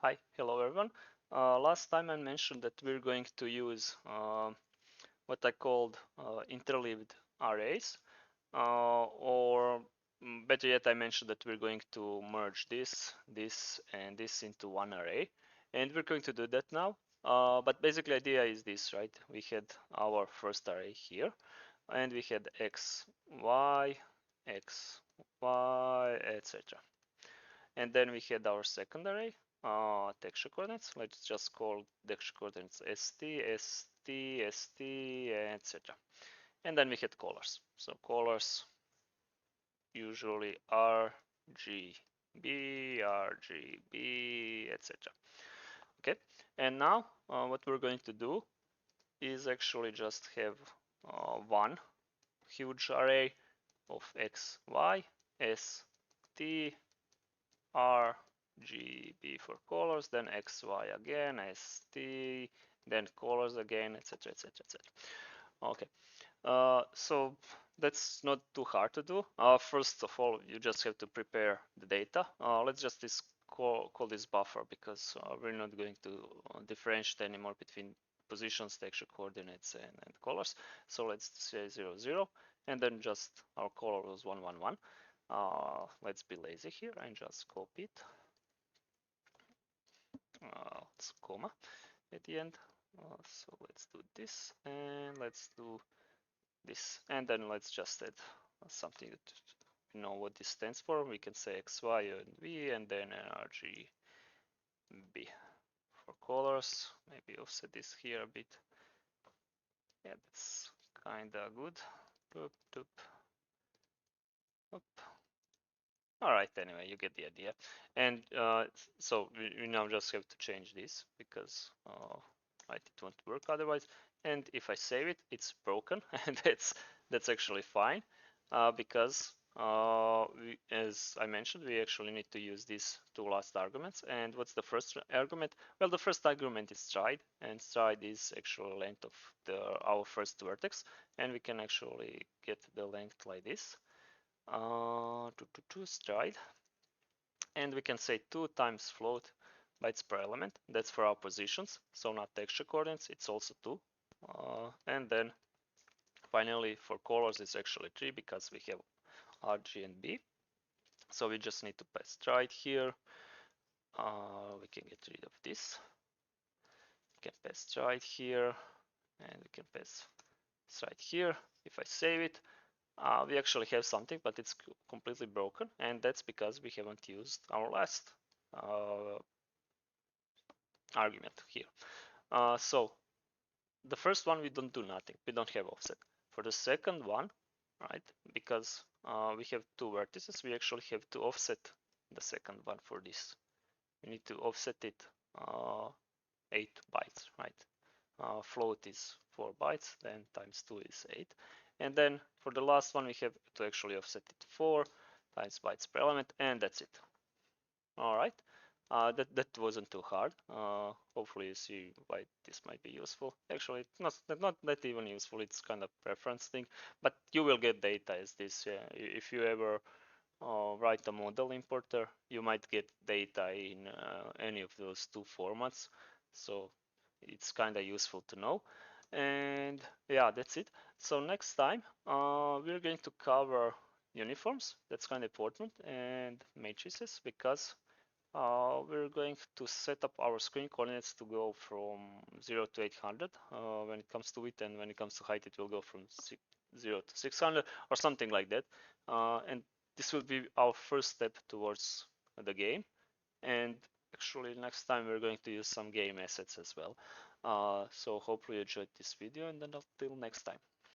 Hello everyone. Last time I mentioned that we're going to use what I called interleaved arrays, or better yet, I mentioned that we're going to merge this, and this into one array, and we're going to do that now. But basically, the idea is this, right? We had our first array here, and we had x, y, etc. And then we had our second array, texture coordinates. Let's just call texture coordinates st, st, st, etc. And then we had colors. So colors usually RGB, RGB, etc. Okay, and now what we're going to do is actually just have one huge array of x, y, s, t, R, G, B for colors, then X, Y again, S, T, then colors again, etc., etc., etc. Okay, so that's not too hard to do. First of all, you just have to prepare the data. Let's just call this buffer because we're not going to differentiate anymore between positions, texture coordinates, and colors. So let's say 0, 0, and then just our color was 1, 1, 1. Let's be lazy here and just copy it. It's comma at the end. So let's do this and let's do this, and then let's just add something that we know what this stands for. We can say X, Y, and V, and then RGB for colors. Maybe offset this here a bit. Yeah, that's kinda good. Doop, doop. Up. All right, anyway, you get the idea. And so we now just have to change this because it won't work otherwise. And if I save it, it's broken, and that's actually fine because as I mentioned, we actually need to use these two last arguments. And what's the first argument? Well, the first argument is stride, and stride is actually length of our first vertex, and we can actually get the length like this. To stride, and we can say 2 times float bytes per element. That's for our positions, so not texture coordinates, it's also 2. And then finally for colors it's actually 3 because we have R, G, and B. So we just need to pass stride here. We can get rid of this. We can pass stride here, and we can pass stride here. If I save it, we actually have something, but it's completely broken, and that's because we haven't used our last argument here. So the first one, we don't do nothing. We don't have offset. For the second one, right, because we have two vertices, we actually have to offset the second one for this. We need to offset it 8 bytes, right? Float is 4 bytes, then times 2 is 8. And then for the last one, we have to actually offset it 4 times bytes per element, and that's it. All right. That wasn't too hard. Hopefully you see why this might be useful. Actually, it's not that even useful. It's kind of preference thing, but you will get data as this. If you ever write a model importer, you might get data in any of those two formats. So it's kind of useful to know. And yeah, that's it. So next time we're going to cover uniforms. That's kind of important, and matrices, because we're going to set up our screen coordinates to go from 0 to 800 when it comes to width, and when it comes to height it will go from 0 to 600 or something like that. And this will be our first step towards the game. And actually next time we're going to use some game assets as well. So hopefully you enjoyed this video, and then until next time.